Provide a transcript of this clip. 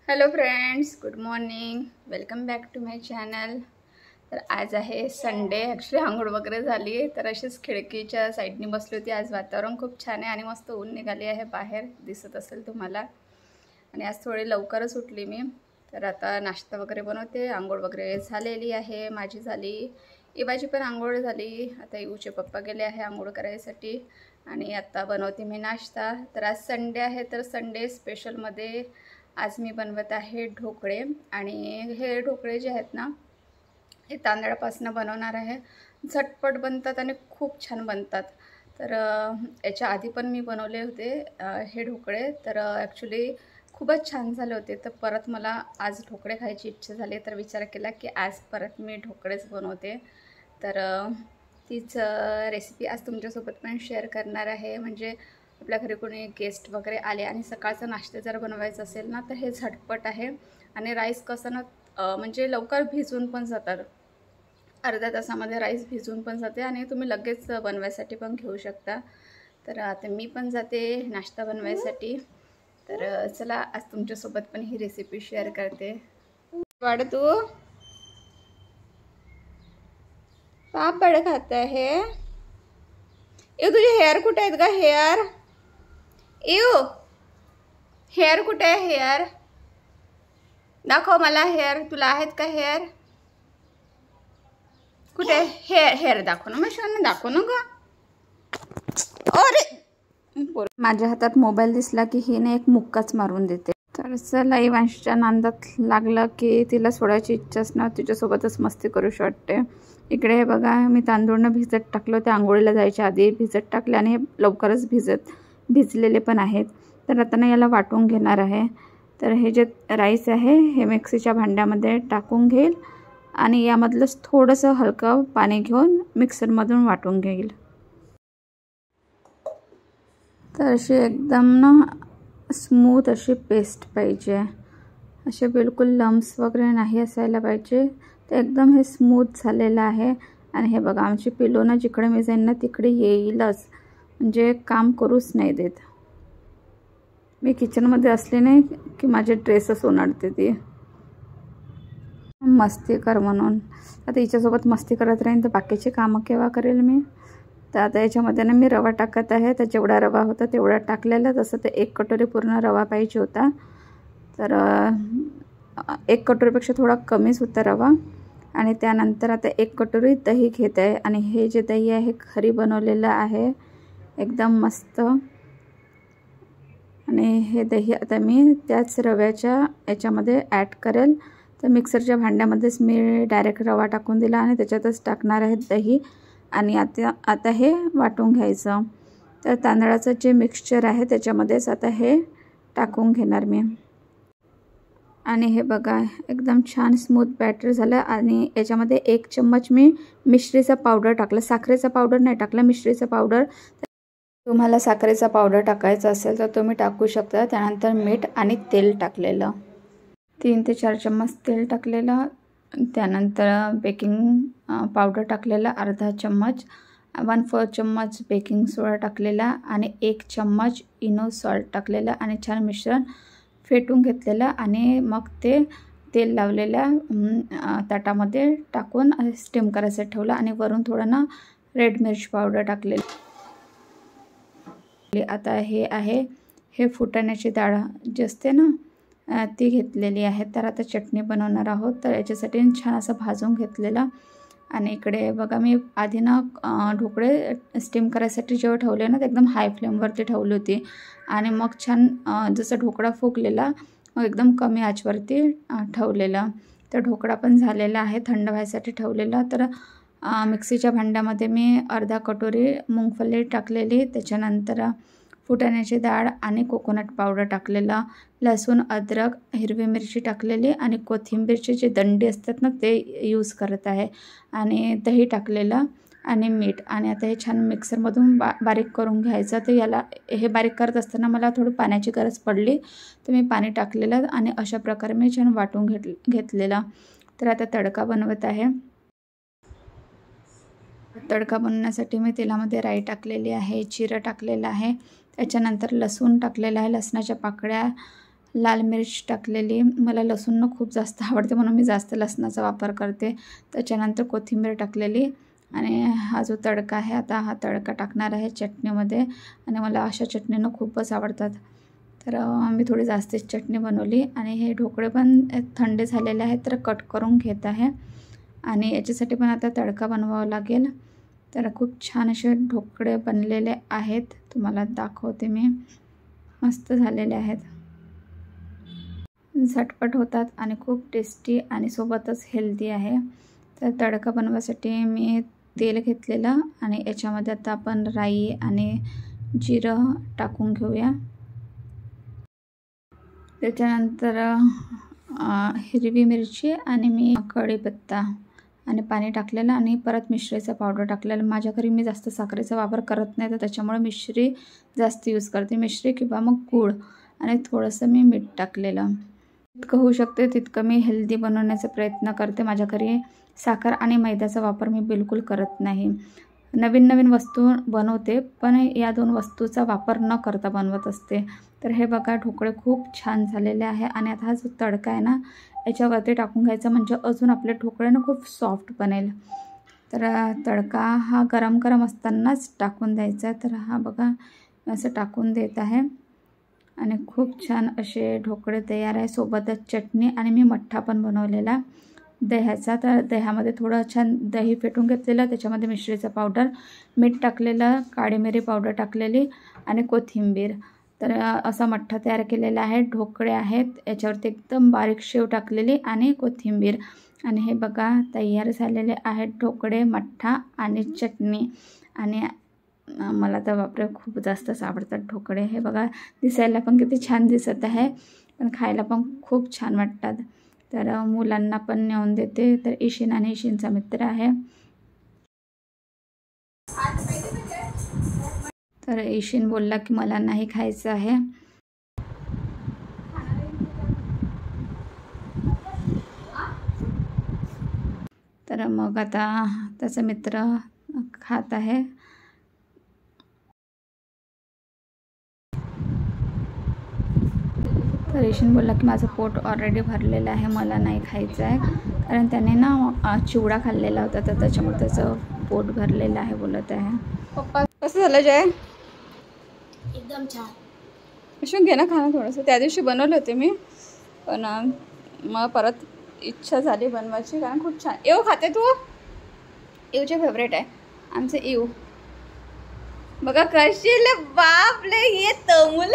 Hello friends, good morning. Welcome back to my channel. तर आज आहे संडे. ॲक्च्युली आंघोळ वगैरे झाली आहे, तर अशीच खिडकीच्या साईडनी बसली होती. आज वातावरण खूप छान आहे आणि मस्त ऊन निघाली आहे, बाहेर दिसत असेल तुम्हाला. आणि आज थोडी लवकरच उठली मी. तर आता नाश्ता वगैरे बनवते. आंघोळ वगैरे झालेली आहे, माझी झाली. इवाची पण आंघोळ झाली. आता इऊचे पप्पा गेले आहे आंघोळ करायसाठी आणि आता बनवते मी नाश्ता. तर आज संडे आहे, तर संडे स्पेशलमध्ये आज मी बनवत आहे ढोकळे. आणि हे ढोकळे जे आहेत ना, हे तांदळापासून बनवणार आहे. झटपट बनतात आणि खूप छान बनतात. तर याच्या आधी पण मी बनवले होते हे ढोकळे. तर ॲक्च्युली खूपच छान झाले होते. तर परत मला आज ढोकळे खायची इच्छा झाली, तर विचार केला की आज परत मी ढोकळेच बनवते. तर तीच रेसिपी आज तुमच्यासोबत पण शेअर करणार आहे. म्हणजे आपल्या घरी कोणी गेस्ट वगैरे आले आणि सकाळचा नाश्ता जर बनवायचा असेल ना, तर हे झटपट आहे. आणि राईस कसं ना, म्हणजे लवकर भिजून पण जातात. अर्ध्या तासामध्ये राईस भिजून पण जाते आणि तुम्ही लगेच बनवायसाठी पण घेऊ शकता. तर आता मी पण जाते नाश्ता बनवायसाठी. तर चला, आज तुमच्यासोबत पण ही रेसिपी शेअर करते. वाढ तू पापड खात आहे. ये तुझे हेअर कुठे आहेत का? हेअर कुठे आहे? हेअर दाखव मला. हेअर तुला आहेत का? हेअर कुठे? हेअर दाखव ना. मग दाखव ना ग. अरे, माझ्या हातात मोबाईल दिसला की हिने एक मुक्काच मारून देते. तर चला, इवांशच्या नांदात लागलं की तिला सोडायची इच्छाच ना, तिच्यासोबतच मस्ती करूशी वाटते. इकडे हे बघा, मी तांदूळनं भिजत टाकलं. ते आंघोळीला जायच्या आधी भिजत टाकले आणि लवकरच भिजलेले पण आहेत. तर आता ना याला वाटून घेणार आहे. तर हे जे राईस आहे हे मिक्सीच्या भांड्यामध्ये टाकून घेईल आणि यामधलंच थोडंसं हलकं पाणी घेऊन मिक्सरमधून वाटून घेईल. तर अशी एकदम ना स्मूथ अशी पेस्ट पाहिजे. असे बिलकुल लम्स वगैरे नाही असायला पाहिजे. तर एकदम हे स्मूथ झालेलं आहे. आणि हे बघा, आमची पिलो ना जिकडे मी जाईन ना तिकडे येईलच, म्हणजे काम करूच नाही देत. मी किचनमध्ये असले नाही की माझे ड्रेसच ओनाडते ती, मस्ती कर म्हणून. आता हिच्यासोबत मस्ती करत राहीन तर बाकीचे कामं केव्हा करेल मी. तर आता याच्यामध्ये ना मी रवा टाकत आहे. तर जेवढा रवा होता तेवढा टाकलेला. तसं तर 1 कटोरी पूर्ण रवा पाहिजे होता. तर 1 कटोरीपेक्षा थोडा कमीच होता रवा. आणि त्यानंतर आता 1 कटोरी दही घेत आहे. आणि हे जे दही आहे घरी बनवलेलं आहे, एकदम मस्त. आणि हे दही आता मी त्याच रव्याच्या याच्यामध्ये ॲड करेल. तर मिक्सरच्या भांड्यामध्येच मी डायरेक्ट रवा टाकून दिला आणि त्याच्यातच टाकणार आहे दही. आणि आता हे वाटून घ्यायचं. तर तांदळाचं जे मिक्सचर आहे त्याच्यामध्येच आता हे टाकून घेणार मी. आणि हे बघा, एकदम छान स्मूथ बॅटर झालं. आणि याच्यामध्ये 1 चम्मच मी मिश्रीचा पावडर टाकला. साखरेचा पावडर नाही टाकला, मिश्रीचा पावडर. तुम्हाला साखरेचा पावडर टाकायचा असेल तर तुम्ही टाकू शकता. त्यानंतर मीठ आणि तेल टाकलेलं, 3 ते 4 चम्मच तेल टाकलेलं. त्यानंतर बेकिंग पावडर टाकलेला अर्धा चम्मच, 1/4 चम्मच बेकिंग सोडा टाकलेला आणि 1 चम्मच इनो सॉल्ट टाकलेला. आणि छान मिश्रण फेटून घेतलेलं. आणि मग ते तेल लावलेल्या ताटामध्ये टाकून स्टीम करायचं ठेवलं. आणि वरून थोडं ना रेड मिर्च पावडर टाकलेली. आता हे आहे, हे फुटाण्याची डाळ जी असते ना ती घेतलेली आहे. तर आता चटणी बनवणार आहोत. तर याच्यासाठी छान असं भाजून घेतलेलं. आणि इकडे बघा, मी आधी ना ढोकळे स्टीम करायसाठी जेव्हा ठेवले ना, तर एकदम हाय फ्लेमवरती ठेवली होती. आणि मग छान जसं ढोकळा फुगलेला, मग एकदम कमी आचवरती ठेवलेलं. तर ढोकळा पण झालेला आहे, थंड व्हायसाठी ठेवलेला. तर मिक्सीच्या भांड्यामध्ये मी अर्धा कटोरी मूगफली टाकलेली, त्याच्यानंतर फुटाण्याची डाळ आणि कोकोनट पावडर टाकलेला, लसूण, अद्रक, हिरवी मिरची टाकलेली आणि कोथिंबीरचे जे दंडी असतात ना ते यूज करत आहे. आणि दही टाकलेलं आणि मीठ. आणि आता हे छान मिक्सरमधून बारीक करून घ्यायचं. तर याला हे बारीक करत असताना मला थोडं पाण्याची गरज पडली, तर मी पाणी टाकलेलं आणि अशा प्रकारे मी छान वाटून घेतलेलं. तर आता तडका बनवत आहे. तडका बनवण्यासाठी मी तेलामध्ये राई टाकलेली आहे, जिरं टाकलेलं आहे, त्याच्यानंतर लसूण टाकलेलं आहे, लसणाच्या पाकळ्या, लाल मिरच टाकलेली. मला लसूण खूप जास्त आवडते म्हणून मी जास्त लसणाचा वापर करते. त्याच्यानंतर कोथिंबीर टाकलेली आणि हा जो तडका आहे, आता हा तडका टाकणार आहे चटणीमध्ये. आणि मला अशा चटणीनं खूपच आवडतात, तर मी थोडी जास्तीच चटणी बनवली. आणि हे ढोकळे पण थंड झालेले आहेत, तर कट करून घेत आहे. आणि याच्यासाठी पण आता तडका बनवावा लागेल. तर खूप छान असे ढोकळे बनलेले आहेत, तुम्हाला दाखवते मी. मस्त झालेले आहेत, झटपट होतात आणि खूप टेस्टी आणि सोबतच हेल्दी आहे. तर तडका बनवायसाठी मी तेल घेतलेलं आणि याच्यामध्ये आता आपण राई आणि जिरं टाकून घेऊया. त्याच्यानंतर हिरवी मिरची आणि मी कढीपत्ता आणि पाणी टाकलेलं आणि परत मिश्रीचा पावडर टाकलेलं. माझ्या घरी मी जास्त साखरेचा वापर करत नाही, तर त्याच्यामुळे मिश्री जास्त यूज करते, मिश्री किंवा मग गूळ. आणि थोडंसं मी मीठ टाकलेलं. जितकं होऊ शकते तितकं मी हेल्दी बनवण्याचा प्रयत्न करते. माझ्या घरी साखर आणि मैद्याचा वापर मी बिलकुल करत नाही. नवीन नवीन वस्तू बनवते, पण या 2 वस्तूचा वापर न करता बनवत असते. तर हे बघा, ढोकळे खूप छान झालेले आहे. आणि आता हा जो तडका आहे ना, याच्यावरती टाकून घ्यायचा, म्हणजे अजून आपले ढोकळे ना खूप सॉफ्ट बनेल. तर तडका हा गरम गरम असतानाच टाकून द्यायचा. तर हा बघा, असं टाकून देत आहे आणि खूप छान असे ढोकळे तयार आहे. सोबतच चटणी आणि मी मठ्ठा पण बनवलेला दह्याचा. तर दह्यामध्ये थोडं छान दही फेटून घेतलेलं, त्याच्यामध्ये मिश्रीचा पावडर, मीठ टाकलेलं, काळी मिरी पावडर टाकलेली आणि कोथिंबीर. तर असा मठ्ठा तयार केलेला आहे. ढोकळे आहेत, याच्यावरती एकदम बारीक शेव टाकलेली आणि कोथिंबीर. आणि हे बघा, तयार झालेले आहेत ढोकळे, मठ्ठा आणि चटणी. आणि मला तर बापरे खूप जास्तच आवडतात ढोकळे. हे बघा, दिसायला पण किती छान दिसत आहे, पण खायला पण खूप छान वाटतात. तर मुलांना पण नेऊन देते. तर ईशिन आणि ईशिनचा मित्र आहे, तर ईशिन बोलला की मला नाही खायचं आहे. तर मग आता त्याचा मित्र खात आहे. तर ईशिन बोलला की माझं पोट ऑलरेडी भरलेलं आहे, मला नाही खायचं आहे. कारण त्याने ना चिवडा खाल्लेला होता, तर त्याच्यामुळे त्याचं पोट भरलेलं आहे बोलत आहे. पप्पा कसं झालं जय? एकदम छान. अशोक घे ना खाणं थोडंसं. त्या दिवशी बनवले होते मी, पण मग परत इच्छा झाली बनवायची, कारण खूप छान. येऊ खाते तू? येऊचे फेवरेट आहे आमचं येऊ. बघा कशी बापले, हे तमुल